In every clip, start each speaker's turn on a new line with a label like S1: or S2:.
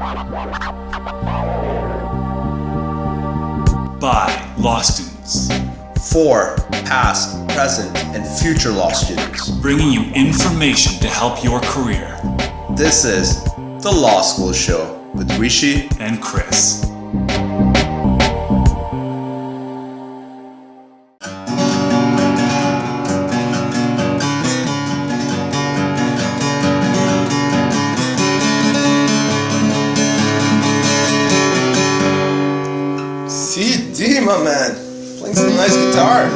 S1: By law students.
S2: For past, present, and future law students.
S1: Bringing you information to help your career.
S2: This is The Law School Show with Rishi
S1: and Chris.
S2: CD, my man. Playing some nice guitar.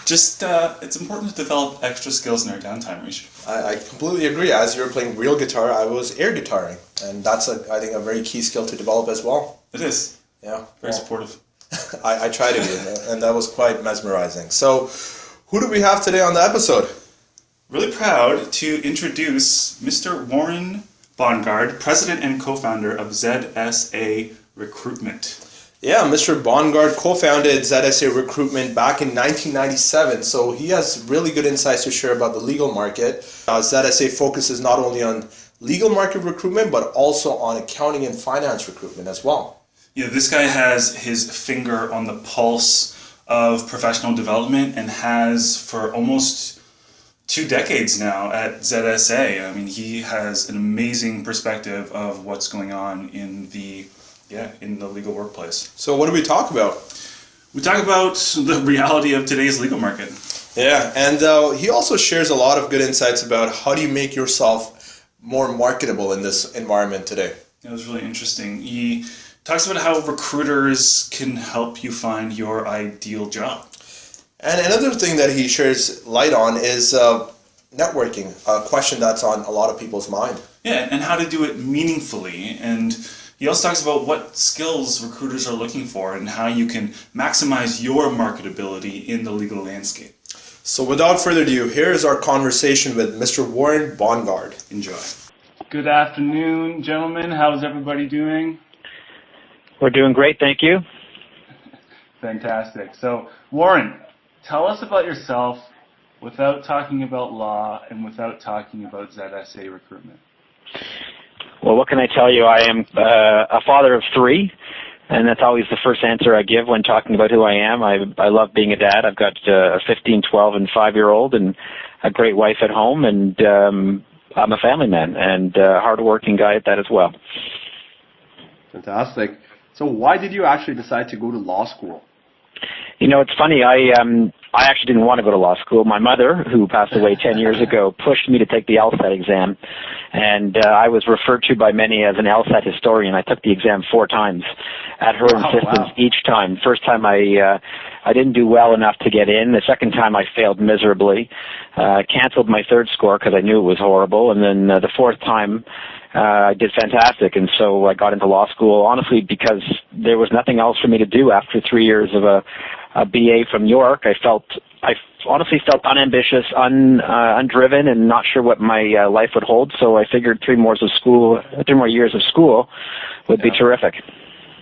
S1: Just, it's important to develop extra skills in our downtime, Rishi.
S2: I completely agree. As you were playing real guitar, I was air guitaring. And that's, I think, a very key skill to develop as well.
S1: It is.
S2: Yeah.
S1: Very supportive.
S2: I try to be, and that was quite mesmerizing. So, who do we have today on the episode?
S1: Really proud to introduce Mr. Warren Bongard, president and co-founder of ZSA Recruitment.
S2: Yeah, Mr. Bongard co-founded ZSA Recruitment back in 1997, so he has really good insights to share about the legal market. ZSA focuses not only on legal market recruitment, but also on accounting and finance recruitment as well.
S1: Yeah, this guy has his finger on the pulse of professional development and has for almost 2 decades now at ZSA. I mean, he has an amazing perspective of what's going on in the legal workplace.
S2: So what do we talk about?
S1: We talk about the reality of today's legal market.
S2: Yeah, and he also shares a lot of good insights about how do you make yourself more marketable in this environment today.
S1: It was really interesting. He talks about how recruiters can help you find your ideal job.
S2: And another thing that he shares light on is networking, a question that's on a lot of people's mind.
S1: Yeah, and how to do it meaningfully. And he also talks about what skills recruiters are looking for and how you can maximize your marketability in the legal landscape.
S2: So without further ado, here is our conversation with Mr. Warren Bongard.
S1: Enjoy. Good afternoon, gentlemen. How's everybody doing?
S3: We're doing great, thank you.
S1: Fantastic. So, Warren, tell us about yourself without talking about law and without talking about ZSA Recruitment.
S3: Well, what can I tell you? I am a father of 3, and that's always the first answer I give when talking about who I am. I love being a dad. I've got a 15, 12, and 5-year-old and a great wife at home, and I'm a family man and a hard-working guy at that as well.
S4: Fantastic. So why did you actually decide to go to law school?
S3: You know, it's funny. I actually didn't want to go to law school. My mother, who passed away 10 years ago, pushed me to take the LSAT exam, and I was referred to by many as an LSAT historian. I took the exam 4 times at her insistence each time. First time I didn't do well enough to get in. The second time I failed miserably. Canceled my 3rd score because I knew it was horrible, and then the 4th time I did fantastic, and so I got into law school, honestly, because there was nothing else for me to do after 3 years of a BA from York. I honestly felt unambitious, undriven, and not sure what my life would hold, so I figured 3 more years of school would be terrific.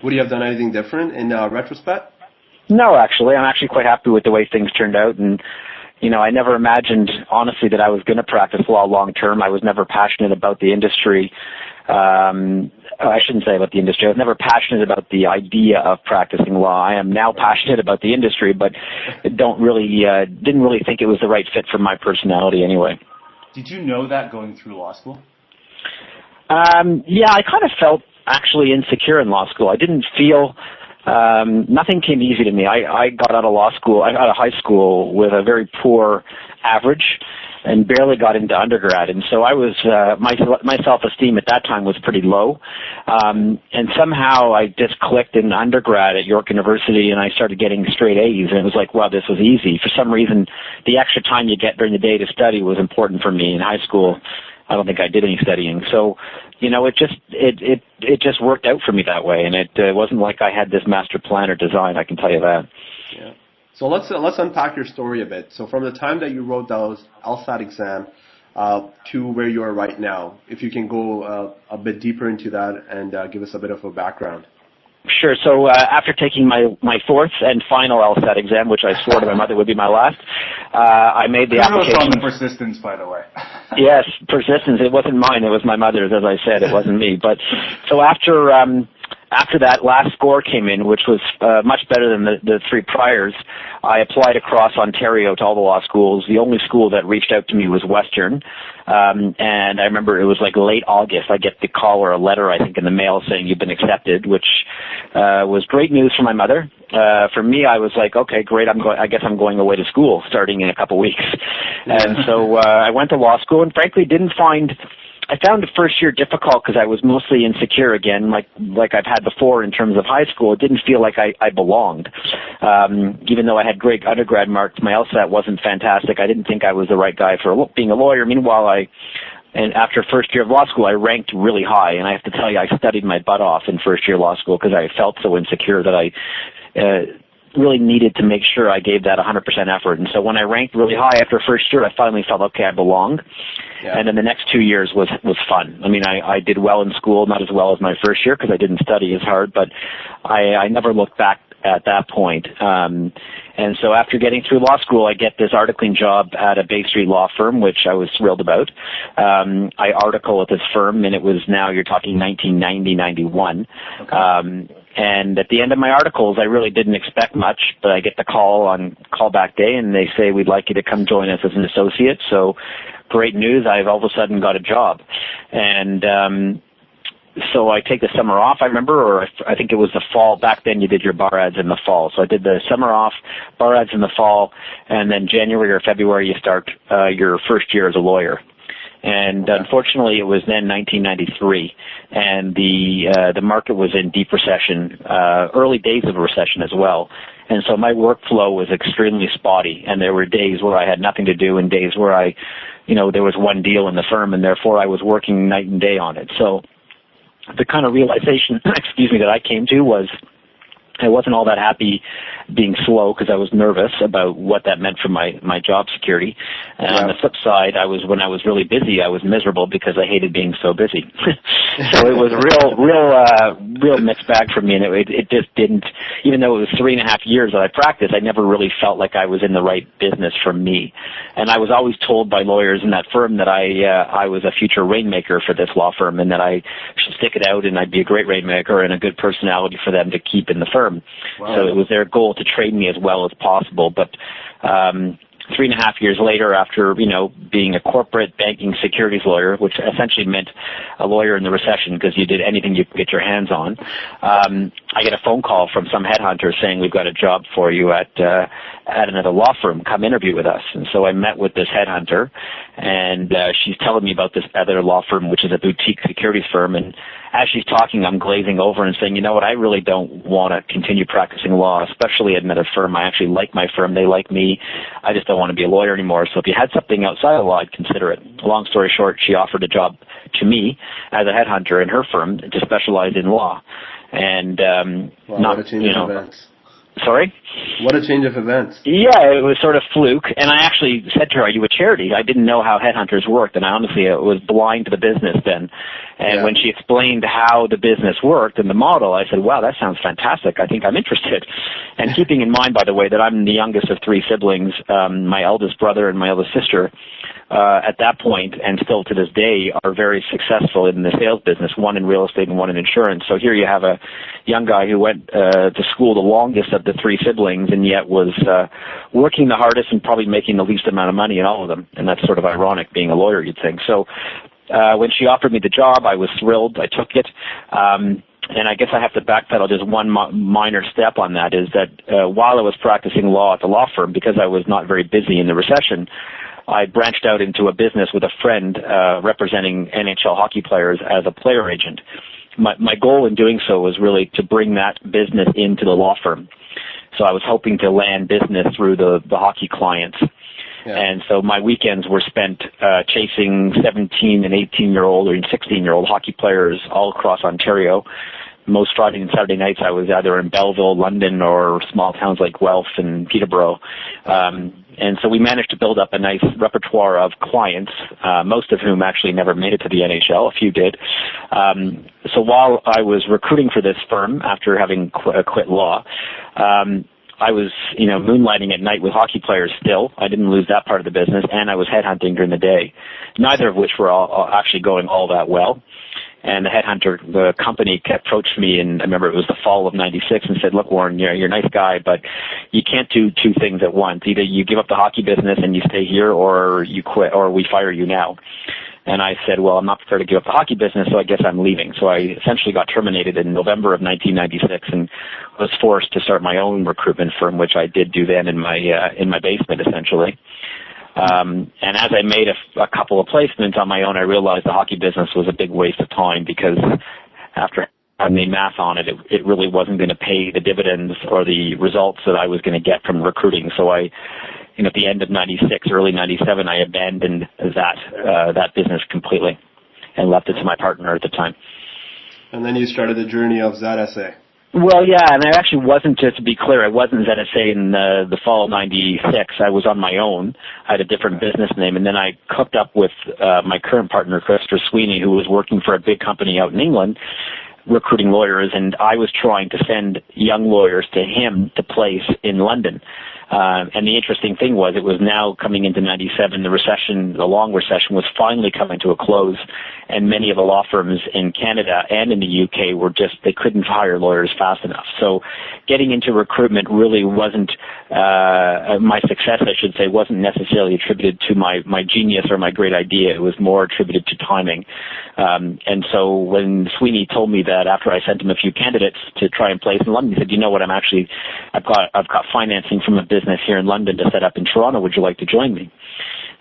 S4: Would you have done anything different in retrospect?
S3: No, actually. I'm actually quite happy with the way things turned out, and you know, I never imagined, honestly, that I was going to practice law long term. I was never passionate about the industry. I shouldn't say about the industry. I was never passionate about the idea of practicing law. I am now passionate about the industry, but didn't really think it was the right fit for my personality anyway.
S1: Did you know that going through law school?
S3: Yeah, I kind of felt actually insecure in law school. I didn't feel... nothing came easy to me. I got out of high school with a very poor average and barely got into undergrad. And so I was, my self-esteem at that time was pretty low. And somehow I just clicked in undergrad at York University and I started getting straight A's, and it was like, wow, this was easy. For some reason, the extra time you get during the day to study was important for me. In high school, I don't think I did any studying. So, you know, it just worked out for me that way, and it wasn't like I had this master plan or design, I can tell you that.
S4: Yeah. So let's unpack your story a bit. So from the time that you wrote those LSAT exam to where you are right now, if you can go a bit deeper into that and give us a bit of a background.
S3: Sure. So after taking my fourth and final LSAT exam, which I swore to my mother would be my last, I made the application.
S1: On the persistence, by the way.
S3: Yes, persistence. It wasn't mine. It was my mother's, as I said. It wasn't me. But so after that last score came in, which was much better than the three priors, I applied across Ontario to all the law schools. The only school that reached out to me was Western. And I remember it was like late August. I get the call or a letter, I think, in the mail saying you've been accepted, which was great news for my mother. For me, I was like, okay, great. I guess I'm going away to school starting in a couple weeks. And so I went to law school and frankly I found the first year difficult because I was mostly insecure again, like I've had before in terms of high school. It didn't feel like I belonged. Even though I had great undergrad marks, my LSAT wasn't fantastic. I didn't think I was the right guy for being a lawyer. Meanwhile, and after first year of law school, I ranked really high. And I have to tell you, I studied my butt off in first year law school because I felt so insecure that I really needed to make sure I gave that 100% effort. And so when I ranked really high after first year, I finally felt, okay, I belonged. Yeah. And then the next 2 years was fun. I mean, I did well in school, not as well as my first year because I didn't study as hard, but I never looked back at that point. And so after getting through law school, I get this articling job at a Bay Street law firm, which I was thrilled about. I article at this firm, and it was now, you're talking 1990, 91. Okay. And at the end of my articles, I really didn't expect much, but I get the call on callback day, and they say, we'd like you to come join us as an associate. So great news, I've all of a sudden got a job. And so I take the summer off, I remember, or I think it was the fall. Back then you did your bar ads in the fall. So I did the summer off, bar ads in the fall, and then January or February you start your first year as a lawyer. And unfortunately, it was then 1993, and the market was in deep recession, early days of a recession as well. And so my workflow was extremely spotty, and there were days where I had nothing to do and days where there was one deal in the firm, and therefore I was working night and day on it. So the kind of realization, that I came to was I wasn't all that happy being slow because I was nervous about what that meant for my job security. And on the flip side, when I was really busy, I was miserable because I hated being so busy. So it was a real mixed bag for me, and it just didn't, even though it was 3.5 years that I practiced, I never really felt like I was in the right business for me. And I was always told by lawyers in that firm that I was a future rainmaker for this law firm and that I should stick it out and I'd be a great rainmaker and a good personality for them to keep in the firm. Wow. So it was their goal to train me as well as possible. But 3.5 years later, after being a corporate banking securities lawyer, which essentially meant a lawyer in the recession because you did anything you could get your hands on, I get a phone call from some headhunter saying we've got a job for you at another law firm. Come interview with us. And so I met with this headhunter, and she's telling me about this other law firm, which is a boutique securities firm. And as she's talking, I'm glazing over and saying, you know what, I really don't want to continue practicing law, especially at another firm. I actually like my firm. They like me. I just don't want to be a lawyer anymore. So if you had something outside of law, I'd consider it. Long story short, she offered a job to me as a headhunter in her firm to specialize in law. And
S4: what a change of events.
S3: Sorry?
S4: What a change of events.
S3: Yeah, it was sort of fluke. And I actually said to her, are you a charity? I didn't know how headhunters worked, and I honestly was blind to the business then. And when she explained how the business worked and the model, I said, wow, that sounds fantastic. I think I'm interested. And keeping in mind, by the way, that I'm the youngest of 3 siblings, my eldest brother and my eldest sister, at that point, and still to this day, are very successful in the sales business, one in real estate and one in insurance. So here you have a young guy who went to school the longest of the 3 siblings and yet was working the hardest and probably making the least amount of money in all of them. And that's sort of ironic being a lawyer, you'd think. So when she offered me the job, I was thrilled. I took it. And I guess I have to backpedal just one minor step on that, is that while I was practicing law at the law firm, because I was not very busy in the recession, I branched out into a business with a friend representing NHL hockey players as a player agent. My goal in doing so was really to bring that business into the law firm. So I was hoping to land business through the hockey clients. Yeah. And so my weekends were spent chasing 17 and 18-year-old or 16-year-old hockey players all across Ontario. Most Friday and Saturday nights I was either in Belleville, London, or small towns like Guelph and Peterborough. And so we managed to build up a nice repertoire of clients, most of whom actually never made it to the NHL. A few did. So while I was recruiting for this firm after having quit law, I was, moonlighting at night with hockey players still. I didn't lose that part of the business, and I was headhunting during the day, neither of which were all actually going all that well. And the company approached me, and I remember it was the fall of '96, and said, "Look, Warren, you're a nice guy, but you can't do two things at once. Either you give up the hockey business and you stay here, or you quit, or we fire you now." And I said, "Well, I'm not prepared to give up the hockey business, so I guess I'm leaving." So I essentially got terminated in November of 1996, and was forced to start my own recruitment firm, which I did do then in my basement, essentially. And as I made a couple of placements on my own, I realized the hockey business was a big waste of time, because after I made math on it, it really wasn't going to pay the dividends or the results that I was going to get from recruiting. So at the end of '96, early '97, I abandoned that business completely and left it to my partner at the time.
S4: And then you started the journey of ZSA.
S3: Well, yeah, and I actually wasn't, just to be clear, I wasn't ZSA in the fall of '96. I was on my own. I had a different business name, and then I hooked up with my current partner, Christopher Sweeney, who was working for a big company out in England, recruiting lawyers, and I was trying to send young lawyers to him to place in London. And the interesting thing was, it was now coming into '97, the long recession was finally coming to a close, and many of the law firms in Canada and in the UK they couldn't hire lawyers fast enough. So getting into recruitment really wasn't, my success, I should say, wasn't necessarily attributed to my genius or my great idea. It was more attributed to timing. And so when Sweeney told me that, after I sent him a few candidates to try and place in London, he said, "You know what, I've got financing from a business here in London to set up in Toronto. Would you like to join me?"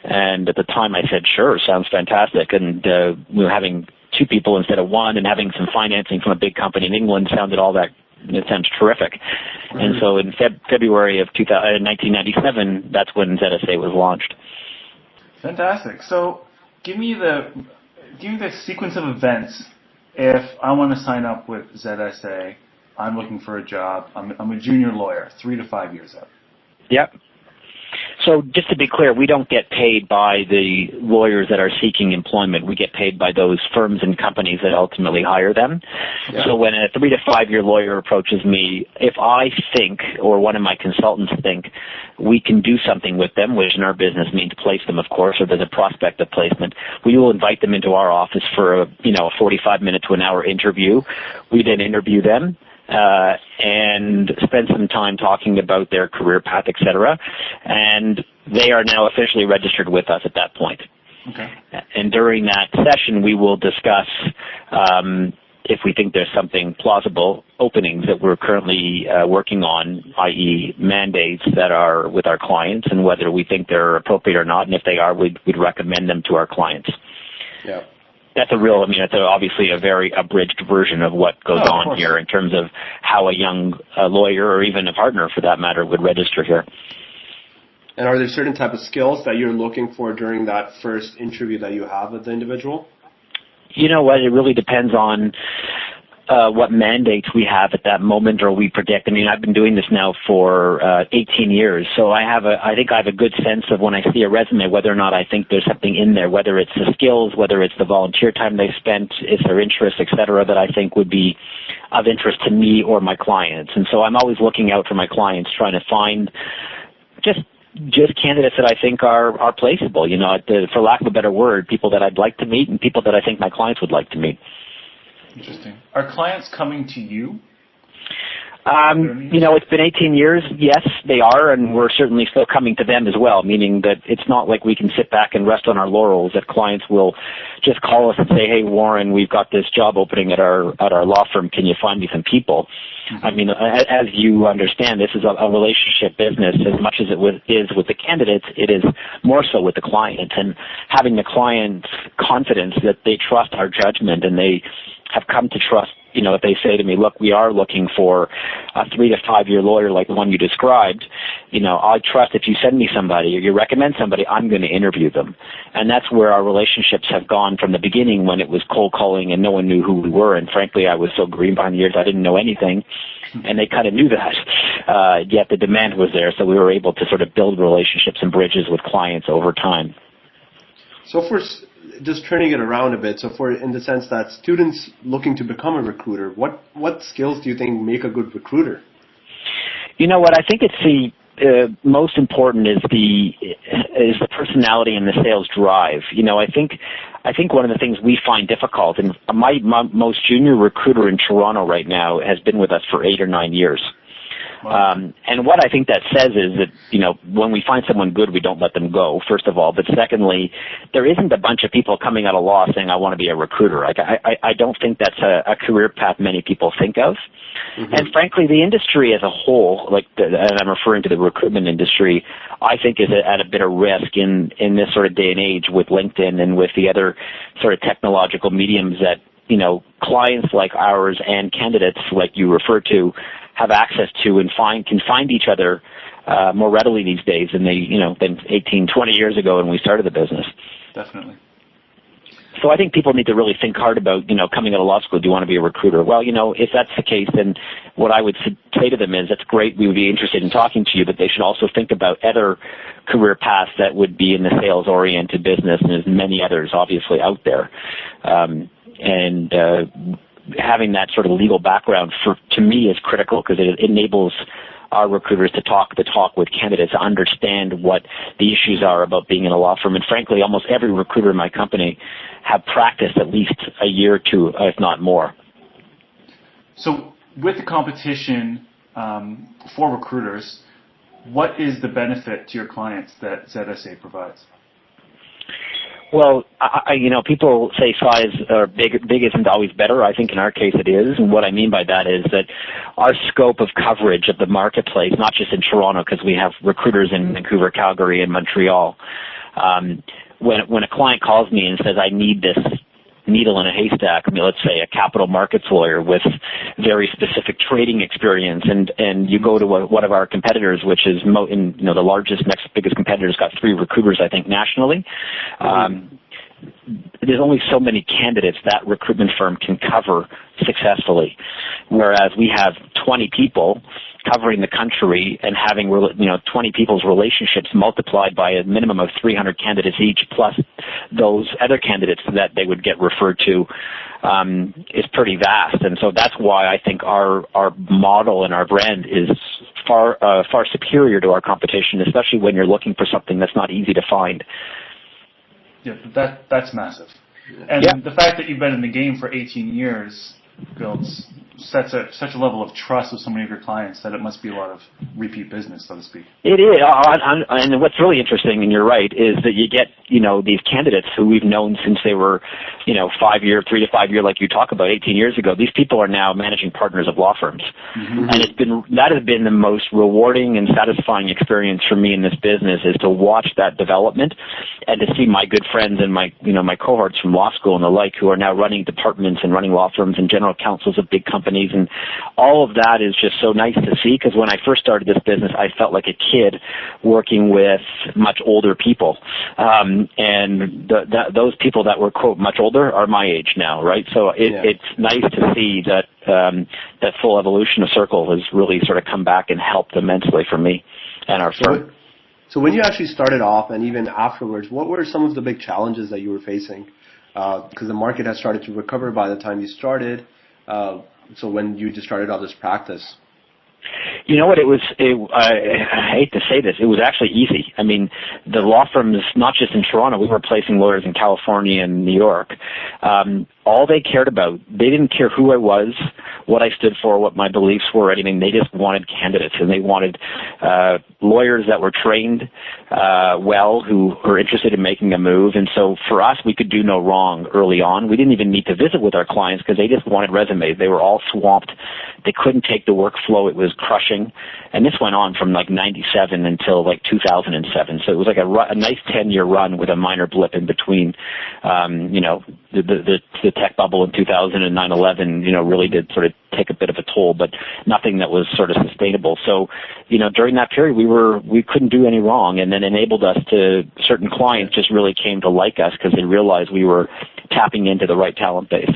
S3: And at the time I said, "Sure, sounds fantastic." And having two people instead of one, and having some financing from a big company in England it sounds terrific. Mm-hmm. And so in February of 1997, that's when ZSA was launched.
S1: Fantastic. So give me the sequence of events. If I want to sign up with ZSA, I'm looking for a job. I'm a junior lawyer, 3 to 5 years out.
S3: Yep. So just to be clear, we don't get paid by the lawyers that are seeking employment. We get paid by those firms and companies that ultimately hire them. Yeah. So when a 3 to 5 year lawyer approaches me, if I think, or one of my consultants think, we can do something with them, which in our business means place them, of course, or there's a prospect of placement, we will invite them into our office for a 45-minute to an hour interview. We then interview them. And spend some time talking about their career path, etc. And they are now officially registered with us at that point. Okay. And during that session, we will discuss if we think there's something plausible, openings that we're currently working on, i.e. mandates that are with our clients, and whether we think they're appropriate or not. And if they are, we'd recommend them to our clients. Yeah. That's obviously a very abridged version of what goes on here in terms of how a young lawyer, or even a partner for that matter, would register here.
S4: And are there certain type of skills that you're looking for during that first interview that you have with the individual? You know what? It really depends on
S3: what mandates we have at that moment, or we predict. I've been doing this now for 18 years, so I think I have a good sense of, when I see a resume, whether or not I think there's something in there, whether it's the skills, whether it's the volunteer time they spent, it's their interests, etc., that I think would be of interest to me or my clients. And so I'm always looking out for my clients, trying to find just candidates that I think are placeable, for lack of a better word, people that I'd like to meet and people that I think my clients would like to meet.
S1: Interesting. Are clients coming to you?
S3: It's been 18 years. Yes, they are, and we're certainly still coming to them as well, meaning that it's not like we can sit back and rest on our laurels, that clients will just call us and say, "Hey, Warren, we've got this job opening at our law firm. Can you find me some people?" Mm-hmm. As you understand, this is a relationship business. As much as it is with the candidates, it is more so with the client, and having the client's confidence that they trust our judgment, and they have come to trust, if they say to me, "Look, we are looking for a 3 to 5 year lawyer like the one you described, I trust if you send me somebody or you recommend somebody, I'm going to interview them." And that's where our relationships have gone from the beginning, when it was cold calling and no one knew who we were. And frankly, I was so green behind the ears, I didn't know anything. and they kind of knew that. Yet the demand was there, so we were able to sort of build relationships and bridges with clients over time.
S4: So for just turning it around a bit, so for in the sense that students looking to become a recruiter, what skills do you think make a good recruiter?
S3: You know what? I think it's the most important is the personality and the sales drive. You know, I think one of the things we find difficult, and my most junior recruiter in Toronto right now has been with us for 8 or 9 years.
S1: Wow.
S3: And what I think that says is that, you know, when we find someone good, we don't let them go, first of all. But secondly, there isn't a bunch of people coming out of law saying, I want to be a recruiter. Like, I don't think that's a career path many people think of. Mm-hmm. And frankly, the industry as a whole, and I'm referring to the recruitment industry, I think is at a bit of risk in this sort of day and age with LinkedIn and with the other sort of technological mediums that, you know, clients like ours and candidates like you refer to have access to and can find each other more readily these days than than 18, 20 years ago when we started the business.
S1: Definitely.
S3: So I think people need to really think hard about, you know, coming out of law school, do you want to be a recruiter? Well, you know, if that's the case, then what I would say to them is, that's great, we would be interested in talking to you, but they should also think about other career paths that would be in the sales-oriented business, and there's many others, obviously, out there. Having that sort of legal background to me is critical because it enables our recruiters to talk the talk with candidates, to understand what the issues are about being in a law firm. And frankly, almost every recruiter in my company have practiced at least a year or two, if not more.
S1: So with the competition for recruiters, what is the benefit to your clients that ZSA provides?
S3: Well, people say size or big isn't always better. I think in our case it is. And what I mean by that is that our scope of coverage of the marketplace, not just in Toronto, because we have recruiters in Vancouver, Calgary, and Montreal. When a client calls me and says, I need this needle in a haystack, let's say a capital markets lawyer with very specific trading experience, and you go to one of our competitors, which is the largest, next biggest competitor's got 3 recruiters, I think, nationally. There's only so many candidates that recruitment firm can cover successfully, whereas we have 20 people covering the country and having 20 people's relationships multiplied by a minimum of 300 candidates each, plus those other candidates that they would get referred to, is pretty vast. And so that's why I think our model and our brand is far superior to our competition, especially when you're looking for something that's not easy to find.
S1: Yeah, that's massive. And the fact that you've been in the game for 18 years builds such a level of trust with so many of your clients that it must be a lot of repeat business, so to speak.
S3: It is, and what's really interesting, and you're right, is that you get these candidates who we've known since they were 3 to 5 year, like you talk about 18 years ago. These people are now managing partners of law firms, mm-hmm. and that has been the most rewarding and satisfying experience for me in this business, is to watch that development and to see my good friends and my cohorts from law school and the like who are now running departments and running law firms and general counsels of big companies, and all of that is just so nice to see, because when I first started this business, I felt like a kid working with much older people, and those people that were, quote, much older are my age now, right? So it's nice to see that that full evolution of Circle has really sort of come back and helped immensely for me and our firm.
S4: So when you actually started off, and even afterwards, what were some of the big challenges that you were facing? Because the market has started to recover by the time you started. So when you just started off this practice?
S3: You know what, I hate to say this, it was actually easy. I mean, the law firms, not just in Toronto, we were placing lawyers in California and New York. All they cared about, they didn't care who I was, what I stood for, what my beliefs were, or anything. They just wanted candidates, and they wanted lawyers that were trained well, who were interested in making a move. And so for us, we could do no wrong early on. We didn't even need to visit with our clients because they just wanted resumes. They were all swamped. They couldn't take the workflow. It was crushing. And this went on from like 97 until like 2007. So it was like a nice 10-year run with a minor blip in between. The tech bubble in 2000 and 9/11, really did sort of take a bit of a toll, but nothing that was sort of sustainable. So, during that period, we couldn't do any wrong, and then enabled us to, certain clients just really came to like us because they realized we were tapping into the right talent base.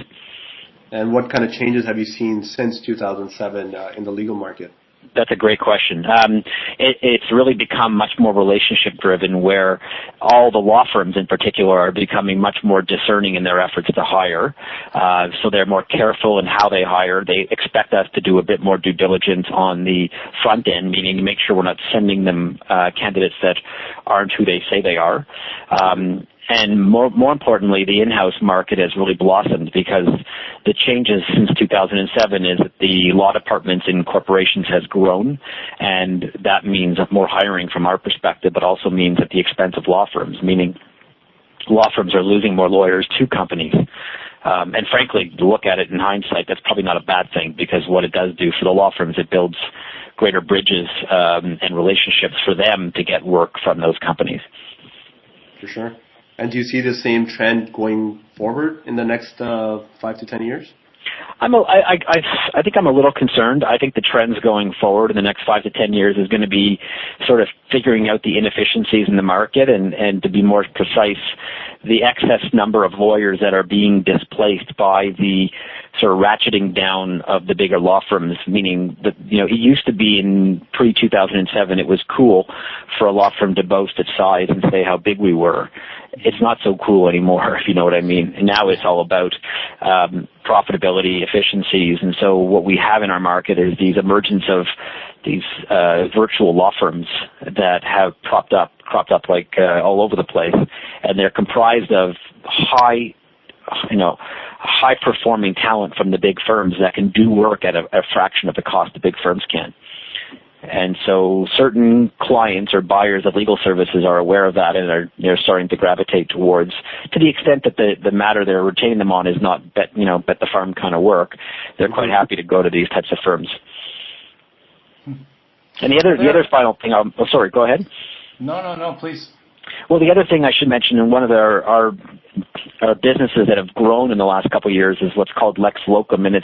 S4: And what kind of changes have you seen since 2007 in the legal market?
S3: That's a great question. It's really become much more relationship driven, where all the law firms in particular are becoming much more discerning in their efforts to hire. So they're more careful in how they hire. They expect us to do a bit more due diligence on the front end, meaning to make sure we're not sending them candidates that aren't who they say they are. And more importantly, the in-house market has really blossomed, because the changes since 2007 is that the law departments in corporations has grown, and that means more hiring from our perspective, but also means at the expense of law firms, meaning law firms are losing more lawyers to companies. And frankly, to look at it in hindsight, that's probably not a bad thing, because what it does do for the law firms, it builds greater bridges and relationships for them to get work from those companies.
S4: For sure. And do you see the same trend going forward in the next 5 to 10 years?
S3: I think I'm a little concerned. I think the trends going forward in the next 5 to 10 years is going to be sort of figuring out the inefficiencies in the market, and to be more precise, the excess number of lawyers that are being displaced by the sort of ratcheting down of the bigger law firms, meaning that, it used to be in pre-2007, it was cool for a law firm to boast its size and say how big we were. It's not so cool anymore, if you know what I mean. And now it's all about profitability, efficiencies, and so what we have in our market is these emergence of these virtual law firms that have cropped up like all over the place, and they're comprised of high performing talent from the big firms that can do work at a fraction of the cost the big firms can. And so certain clients or buyers of legal services are aware of that, and they're starting to gravitate towards, to the extent that the matter they're retaining them on is not bet the farm kind of work. They're quite happy to go to these types of firms. And the other final thing, sorry, go ahead.
S1: No, please.
S3: Well, the other thing I should mention, in one of our businesses that have grown in the last couple of years, is what's called Lex Locum, and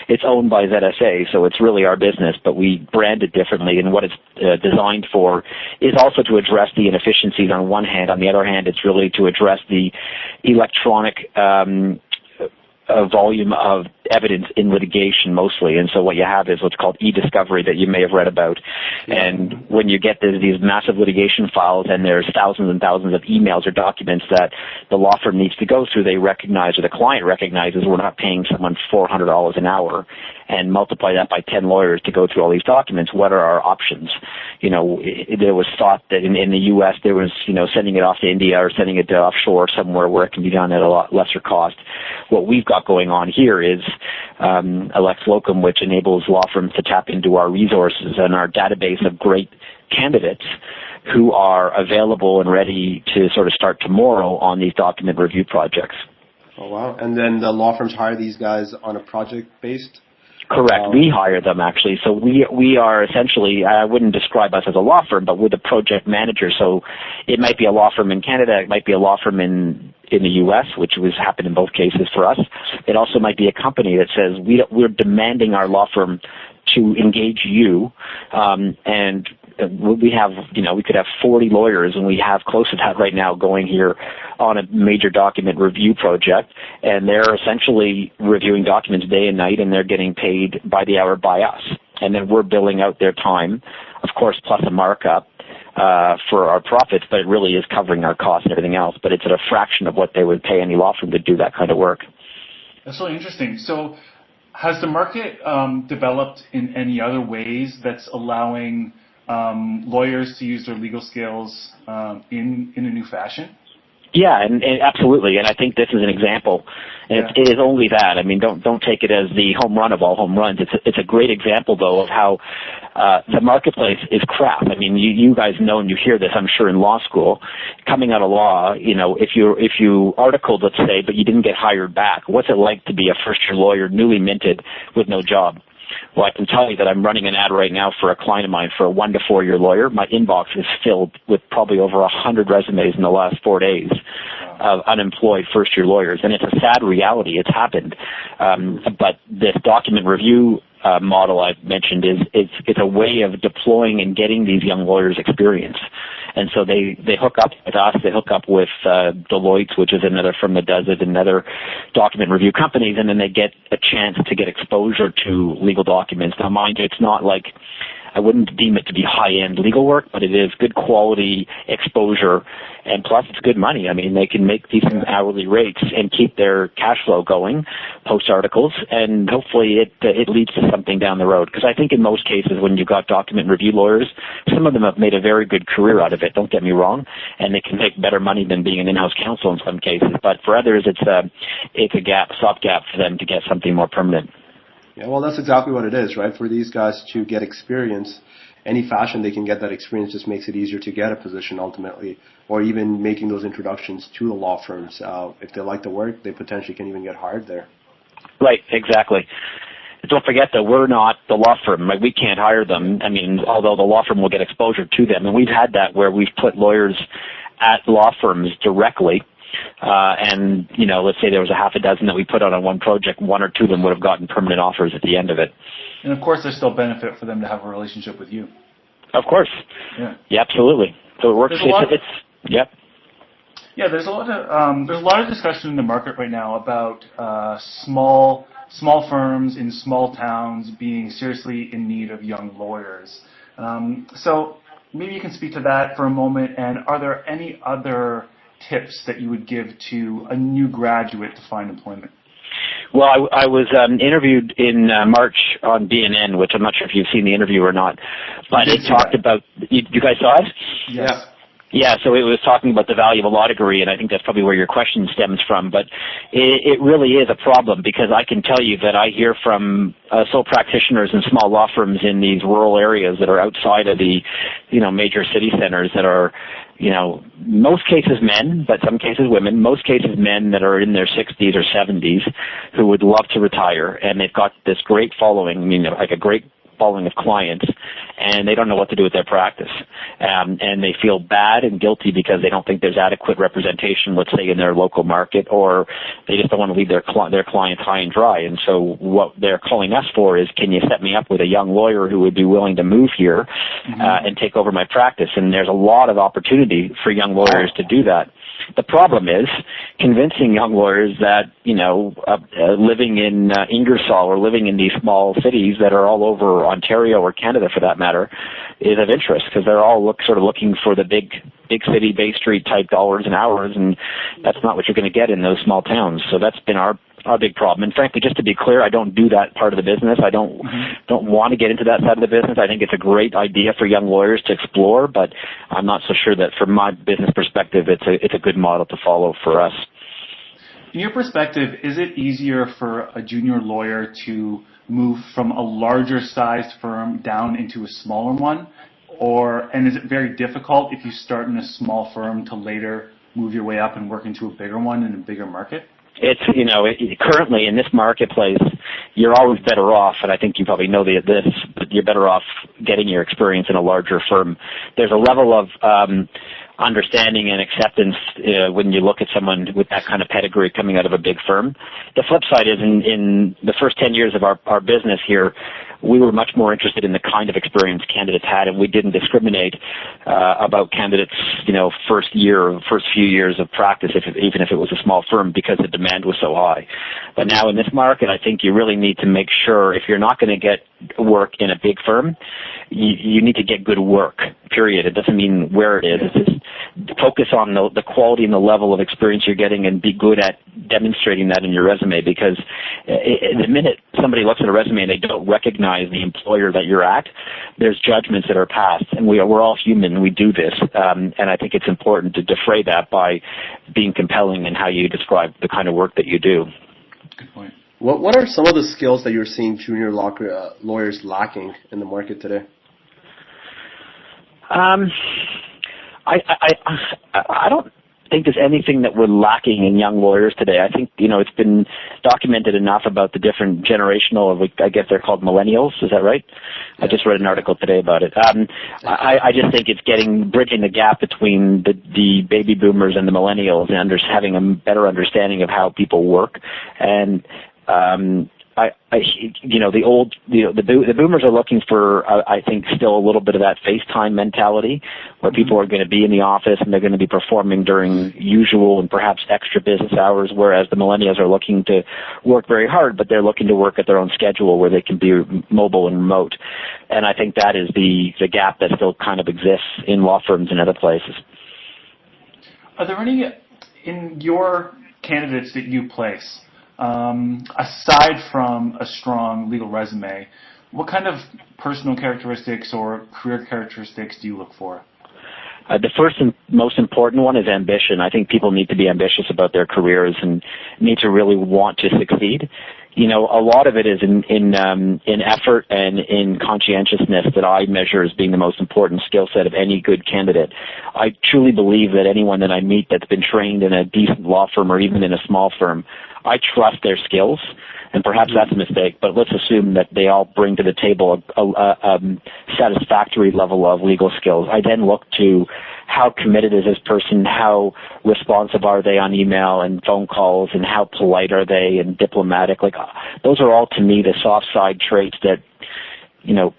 S3: it's owned by ZSA, so it's really our business, but we brand it differently, and what it's designed for is also to address the inefficiencies on one hand. On the other hand, it's really to address the electronic volume of evidence in litigation mostly. And so what you have is what's called e-discovery that you may have read about. Yeah. And when you get these massive litigation files, and there's thousands and thousands of emails or documents that the law firm needs to go through, they recognize, or the client recognizes, we're not paying someone $400 an hour, and multiply that by 10 lawyers to go through all these documents. What are our options? There was thought that in the U.S. there was, sending it off to India or sending it to offshore somewhere where it can be done at a lot lesser cost. What we've got going on here is a Lex Locum, which enables law firms to tap into our resources and our database of great candidates who are available and ready to sort of start tomorrow on these document review projects.
S4: Oh, wow. And then the law firms hire these guys on a project-based?
S3: Correct. We hire them, actually. So we are essentially, I wouldn't describe us as a law firm, but we're the project manager. So it might be a law firm in Canada. It might be a law firm in the U.S., which has happened in both cases for us. It also might be a company that says we're demanding our law firm to engage you, and we have, we could have 40 lawyers, and we have close to that right now going here on a major document review project, and they're essentially reviewing documents day and night, and they're getting paid by the hour by us. And then we're billing out their time, of course, plus a markup for our profits, but it really is covering our costs and everything else, but it's at a fraction of what they would pay any law firm to do that kind of work.
S1: That's really interesting. So has the market developed in any other ways that's allowing lawyers to use their legal skills in a new fashion?
S3: Yeah, and absolutely, and I think this is an example. And it is only that. I mean, don't take it as the home run of all home runs. It's a great example, though, of how the marketplace is crap. I mean, you guys know, and you hear this, I'm sure, in law school. Coming out of law, if you articled, let's say, but you didn't get hired back, what's it like to be a first-year lawyer, newly minted, with no job? Well, I can tell you that I'm running an ad right now for a client of mine for a 1 to 4 year lawyer. My inbox is filled with probably over 100 resumes in the last 4 days of unemployed first year lawyers. And it's a sad reality. It's happened. But this document review model I've mentioned is it's a way of deploying and getting these young lawyers experience. And so they hook up with us, they hook up with Deloitte, which is another firm that does it, and other document review companies, and then they get a chance to get exposure to legal documents. Now, mind you, it's not like, I wouldn't deem it to be high-end legal work, but it is good quality exposure, and plus it's good money. I mean, they can make decent hourly rates and keep their cash flow going, post articles, and hopefully it leads to something down the road. Because I think in most cases when you've got document review lawyers, some of them have made a very good career out of it, don't get me wrong, and they can make better money than being an in-house counsel in some cases. But for others, it's a stopgap for them to get something more permanent.
S4: Yeah, well, that's exactly what it is, right? For these guys to get experience, any fashion they can get that experience just makes it easier to get a position ultimately, or even making those introductions to the law firms. If they like the work, they potentially can even get hired there.
S3: Right, exactly. Don't forget that we're not the law firm. Right? We can't hire them. I mean, although the law firm will get exposure to them. And we've had that where we've put lawyers at law firms directly. And, you know, let's say there was a half a dozen that we put out on one project, one or two of them would have gotten permanent offers at the end of it.
S5: And of course, there's still benefit for them to have a relationship with you.
S3: Of course. Yeah, absolutely. So it works. Yep.
S5: Yeah, there's a lot of discussion in the market right now about small firms in small towns being seriously in need of young lawyers. So maybe you can speak to that for a moment. And are there any other tips that you would give to a new graduate to find employment?
S3: Well, I was interviewed in March on BNN, which I'm not sure if you've seen the interview or not, but it talked about, you guys saw it?
S5: Yes.
S3: Yeah, so it was talking about the value of a law degree, and I think that's probably where your question stems from. But it really is a problem, because I can tell you that I hear from sole practitioners and small law firms in these rural areas that are outside of the, major city centers that are, most cases men, but some cases women, most cases men that are in their 60s or 70s who would love to retire, and they've got this great following, like a great following of clients, and they don't know what to do with their practice. And they feel bad and guilty because they don't think there's adequate representation, let's say, in their local market, or they just don't want to leave their clients high and dry. And so what they're calling us for is, can you set me up with a young lawyer who would be willing to move here and take over my practice? And there's a lot of opportunity for young lawyers to do that. The problem is convincing young lawyers that, living in Ingersoll or living in these small cities that are all over Ontario or Canada for that matter is of interest, because they're all looking for the big city, Bay Street type dollars and hours, and that's not what you're going to get in those small towns. So that's been our big problem. And frankly, just to be clear, I don't do that part of the business. I don't want to get into that side of the business. I think it's a great idea for young lawyers to explore, but I'm not so sure that from my business perspective, it's a good model to follow for us.
S5: In your perspective, is it easier for a junior lawyer to move from a larger sized firm down into a smaller one? And is it very difficult if you start in a small firm to later move your way up and work into a bigger one in a bigger market?
S3: It's, currently in this marketplace, you're always better off, and I think you probably know this, but you're better off getting your experience in a larger firm. There's a level of understanding and acceptance when you look at someone with that kind of pedigree coming out of a big firm. The flip side is in the first 10 years of our business here, we were much more interested in the kind of experience candidates had, and we didn't discriminate about candidates, first few years of practice, even if it was a small firm, because the demand was so high. But now in this market, I think you really need to make sure, if you're not going to get work in a big firm, you need to get good work, period. It doesn't mean where it is. It's just focus on the quality and the level of experience you're getting, and be good at demonstrating that in your resume, because the minute somebody looks at a resume and they don't recognize the employer that you're at, there's judgments that are passed, and we're all human. We do this, and I think it's important to defray that by being compelling in how you describe the kind of work that you do.
S5: Good point.
S4: What are some of the skills that you're seeing junior lawyers lacking in the market today? I
S3: don't think there's anything that we're lacking in young lawyers today. I think, it's been documented enough about the different generational, I guess they're called millennials. Is that right? Yeah. I just read an article today about it. I just think it's bridging the gap between the baby boomers and the millennials, and having a better understanding of how people work. And the boomers are looking for, I think, still a little bit of that FaceTime mentality, where people are going to be in the office and they're going to be performing during usual and perhaps extra business hours, whereas the millennials are looking to work very hard, but they're looking to work at their own schedule where they can be mobile and remote. And I think that is the gap that still kind of exists in law firms and other places.
S5: Are there any, in your candidates that you place, aside from a strong legal resume, what kind of personal characteristics or career characteristics do you look for?
S3: The first and most important one is ambition. I think people need to be ambitious about their careers and need to really want to succeed. You know, a lot of it is in effort and in conscientiousness that I measure as being the most important skill set of any good candidate. I truly believe that anyone that I meet that's been trained in a decent law firm or even in a small firm, I trust their skills, and perhaps that's a mistake, but let's assume that they all bring to the table a satisfactory level of legal skills. I then look to how committed is this person, how responsive are they on email and phone calls, and how polite are they and diplomatic. Like, those are all, to me, the soft side traits that, you know,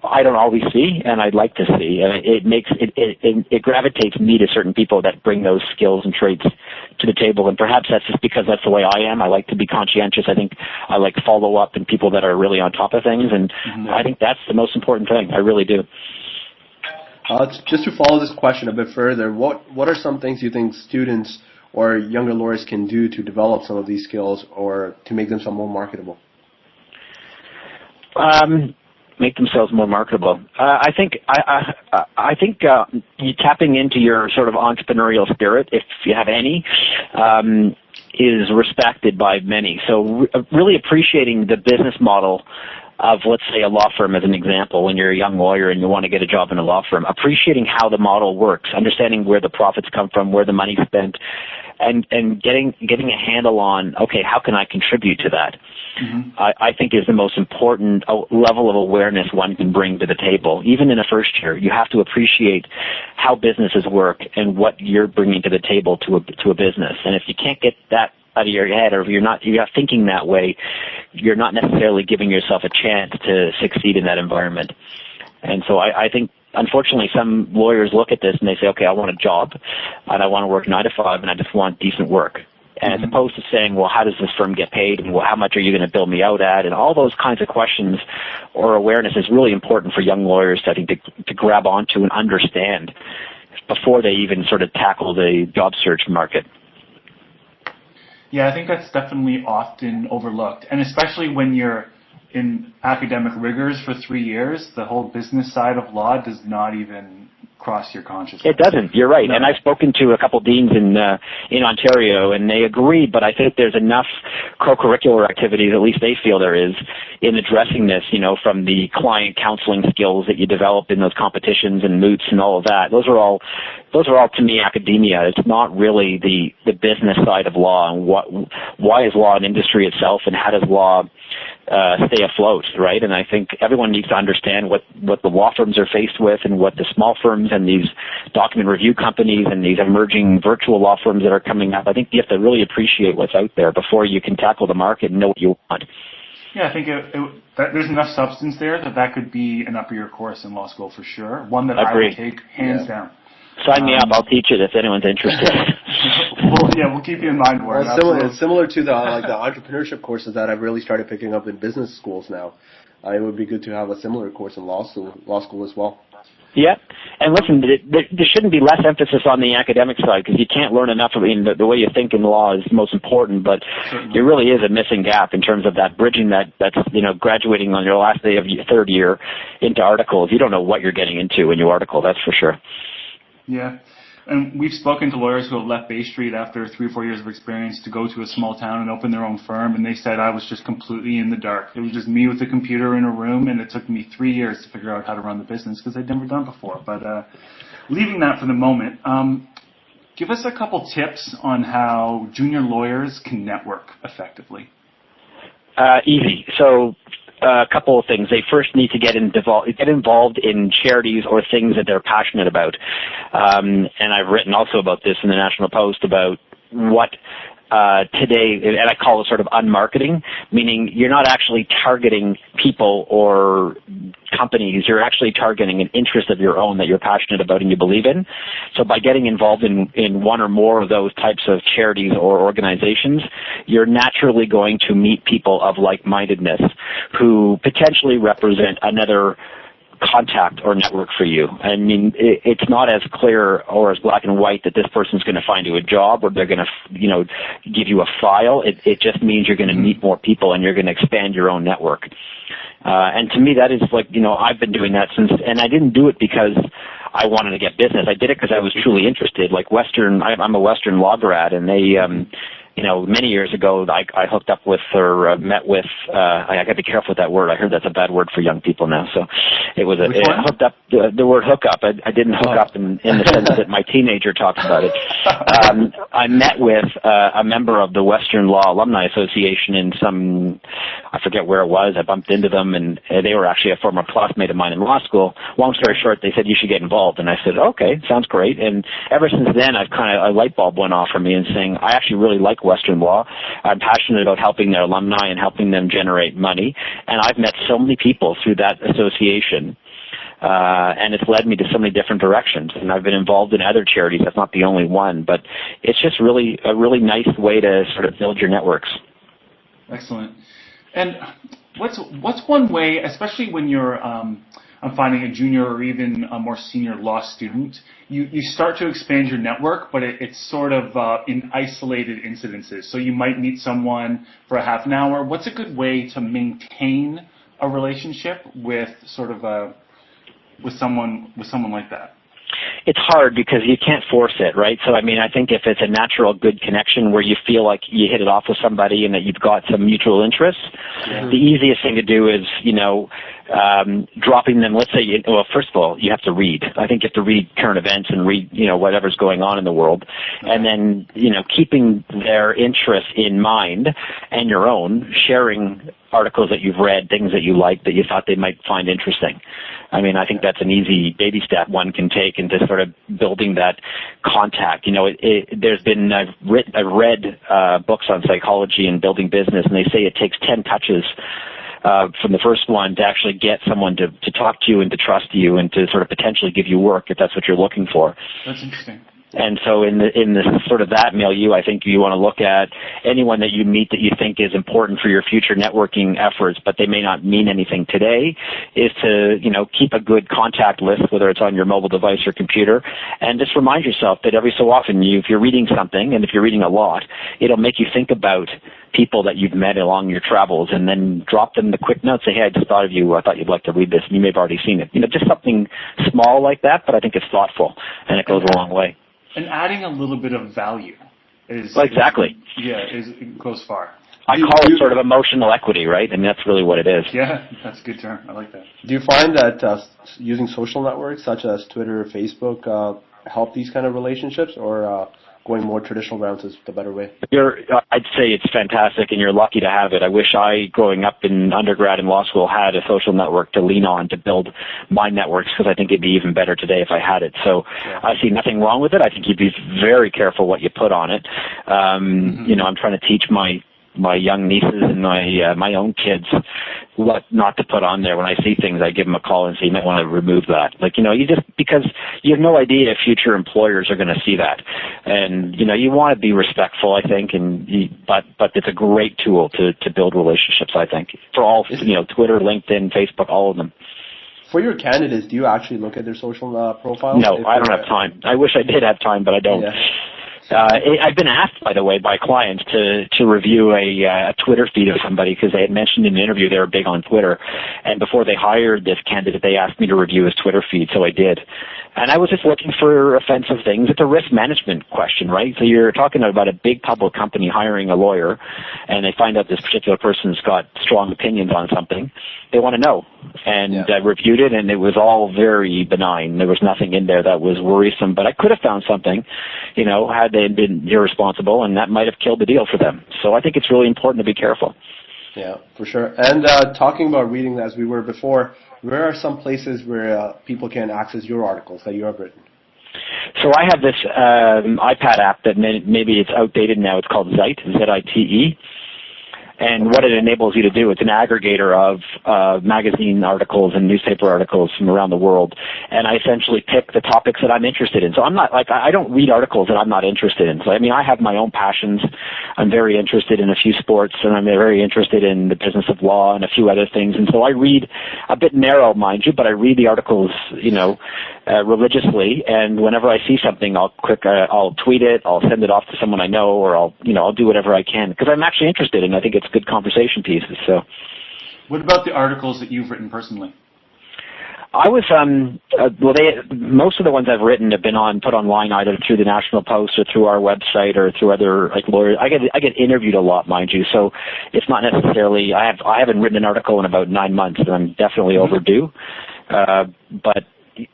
S3: I don't always see, and I'd like to see. And it gravitates me to certain people that bring those skills and traits to the table. And perhaps that's just because that's the way I am. I like to be conscientious. I think I like follow up and people that are really on top of things. And I think that's the most important thing. I really do.
S4: Just to follow this question a bit further, what are some things you think students or younger lawyers can do to develop some of these skills or to make themselves more marketable?
S3: Make themselves more marketable. I think you tapping into your sort of entrepreneurial spirit, if you have any, is respected by many. So really appreciating the business model of, let's say, a law firm as an example, when you're a young lawyer and you want to get a job in a law firm, appreciating how the model works, understanding where the profits come from, where the money's spent, and getting a handle on, okay, how can I contribute to that? I think is the most important level of awareness one can bring to the table. Even in a first year, you have to appreciate how businesses work and what you're bringing to the table to a business. And if you can't get that out of your head, or if you're not thinking that way, you're not necessarily giving yourself a chance to succeed in that environment. And so I think, unfortunately, some lawyers look at this and they say, okay, I want a job and I want to work 9 to 5 and I just want decent work. And as opposed to saying, well, how does this firm get paid, and well, how much are you going to bill me out at, and all those kinds of questions or awareness is really important for young lawyers, I think, to grab onto and understand before they even sort of tackle the job search market.
S5: Yeah, I think that's definitely often overlooked, and especially when you're in academic rigors for 3 years, the whole business side of law does not even cross your consciousness. It
S3: doesn't. You're right. No. And I've spoken to a couple deans in Ontario, and they agree, but I think there's enough co-curricular activities, at least they feel there is, in addressing this, you know, from the client counseling skills that you develop in those competitions and moots and all of that. Those are all to me academia. It's not really the business side of law, and why is law an industry itself, and how does law stay afloat, right? And I think everyone needs to understand what the law firms are faced with, and what the small firms and these document review companies and these emerging virtual law firms that are coming up. I think you have to really appreciate what's out there before you can tackle the market and know what you want.
S5: Yeah, I think there's enough substance there that could be an upper year course in law school for sure. One that I would take hands down.
S3: Sign me up. I'll teach it if anyone's interested.
S5: We'll keep you in mind for it.
S4: It's similar to the entrepreneurship courses that I've really started picking up in business schools now. It would be good to have a similar course in law school as well.
S3: Yeah, and listen, there shouldn't be less emphasis on the academic side, because you can't learn enough. I mean, the way you think in law is most important, but there really is a missing gap in terms of that bridging that's, you know, graduating on your last day of your third year into articles. You don't know what you're getting into when you article, that's for sure.
S5: Yeah, and we've spoken to lawyers who have left Bay Street after 3 or 4 years of experience to go to a small town and open their own firm, and they said I was just completely in the dark. It was just me with a computer in a room, and it took me 3 years to figure out how to run the business because I'd never done it before. But leaving that for the moment, give us a couple tips on how junior lawyers can network effectively.
S3: Easy. So a couple of things. They first need to get involved in charities or things that they're passionate about. And I've written also about this in the National Post about what today, and I call it sort of unmarketing, meaning you're not actually targeting people or companies. You're actually targeting an interest of your own that you're passionate about and you believe in. So by getting involved in one or more of those types of charities or organizations, you're naturally going to meet people of like-mindedness who potentially represent another contact or network for you. I mean, it's not as clear or as black and white that this person's going to find you a job or they're going to, give you a file. It just means you're going to meet more people and you're going to expand your own network. And to me, that is like, I've been doing that since, and I didn't do it because I wanted to get business. I did it because I was truly interested. Like I'm a Western law grad, and they, many years ago, I hooked up with or met with, I got to be careful with that word. I heard that's a bad word for young people now. So it was hooked up, the word hookup. I didn't hook up in the sense that my teenager talks about it. I met with a member of the Western Law Alumni Association in I forget where it was. I bumped into them, and they were actually a former classmate of mine in law school. Long story short, they said, you should get involved. And I said, okay, sounds great. And ever since then, a light bulb went off for me and saying, I actually really like Western law. I'm passionate about helping their alumni and helping them generate money. And I've met so many people through that association. And it's led me to so many different directions. And I've been involved in other charities. That's not the only one, but it's just really a really nice way to sort of build your networks.
S5: Excellent. And what's one way, especially when you're I'm finding a junior or even a more senior law student, you start to expand your network, but it's sort of in isolated incidences. So you might meet someone for a half an hour. What's a good way to maintain a relationship with sort of with someone like that?
S3: It's hard because you can't force it, right? So, I mean, I think if it's a natural good connection where you feel like you hit it off with somebody and that you've got some mutual interests, the easiest thing to do is, dropping them, let's say, first of all, you have to read. I think you have to read current events and read, whatever's going on in the world. And then, keeping their interests in mind and your own, sharing articles that you've read, things that you like that you thought they might find interesting. I mean, I think that's an easy baby step one can take into sort of building that contact. There's been, I've read books on psychology and building business, and they say it takes 10 touches from the first one to actually get someone to talk to you and to trust you and to sort of potentially give you work if that's what you're looking for.
S5: That's interesting.
S3: And so in the sort of that milieu, I think you want to look at anyone that you meet that you think is important for your future networking efforts, but they may not mean anything today, is to, keep a good contact list, whether it's on your mobile device or computer, and just remind yourself that every so often if you're reading something, and if you're reading a lot, it'll make you think about people that you've met along your travels, and then drop them the quick note, say, hey, I just thought of you, I thought you'd like to read this, and you may have already seen it. Just something small like that, but I think it's thoughtful, and it goes a long way.
S5: And adding a little bit of value is...
S3: Exactly.
S5: It goes far.
S3: I call it sort of emotional equity, right? I mean, that's really what it is.
S5: Yeah, that's a good term. I like that.
S4: Do you find that using social networks such as Twitter or Facebook help these kind of relationships, or going more traditional routes is the better way?
S3: I'd say it's fantastic, and you're lucky to have it. I wish growing up in undergrad and law school, had a social network to lean on to build my networks, because I think it'd be even better today if I had it. So I see nothing wrong with it. I think you'd be very careful what you put on it. I'm trying to teach my young nieces and my own kids what not to put on there. When I see things, I give them a call and say, you might want to remove that. Because you have no idea if future employers are going to see that. And, you want to be respectful, I think, but it's a great tool to build relationships, I think, for all, Twitter, LinkedIn, Facebook, all of them.
S4: For your candidates, do you actually look at their social profiles?
S3: No, I don't have time. I wish I did have time, but I don't. Yeah. I've been asked, by the way, by clients to review a Twitter feed of somebody because they had mentioned in an interview they were big on Twitter. And before they hired this candidate, they asked me to review his Twitter feed, so I did. And I was just looking for offensive things. It's a risk management question, right? So you're talking about a big public company hiring a lawyer, and they find out this particular person's got strong opinions on something. They want to know. And I reviewed it, and it was all very benign. There was nothing in there that was worrisome. But I could have found something, had they been irresponsible, and that might have killed the deal for them. So I think it's really important to be careful.
S4: Yeah, for sure. And talking about reading as we were before, where are some places where people can access your articles that you have written?
S3: So I have this iPad app that maybe it's outdated now. It's called Zite, Z-I-T-E. And what it enables you to do, it's an aggregator of magazine articles and newspaper articles from around the world. And I essentially pick the topics that I'm interested in. So I'm not like, I don't read articles that I'm not interested in. So I mean, I have my own passions. I'm very interested in a few sports, and I'm very interested in the business of law and a few other things. And so I read a bit narrow, mind you, but I read the articles, religiously. And whenever I see something, I'll tweet it, I'll send it off to someone I know, or I'll do whatever I can because I'm actually interested in. I think it's good conversation pieces. So,
S5: what about the articles that you've written personally?
S3: I was most of the ones I've written have been put online either through the National Post or through our website or through other lawyers. I get interviewed a lot, mind you. So it's not necessarily I haven't written an article in about 9 months, and I'm definitely overdue. But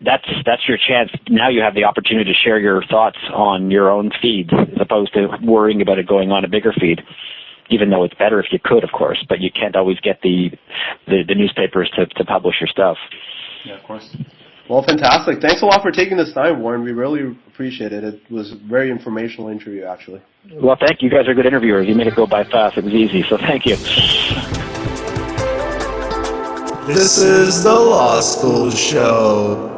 S3: that's your chance. Now you have the opportunity to share your thoughts on your own feeds as opposed to worrying about it going on a bigger feed. Even though it's better if you could, of course, but you can't always get the newspapers to publish your stuff.
S5: Yeah, of course.
S4: Well, fantastic. Thanks a lot for taking this time, Warren. We really appreciate it. It was a very informational interview, actually.
S3: Well, thank you. You guys are good interviewers. You made it go by fast. It was easy, so thank you.
S2: This is the Law School Show.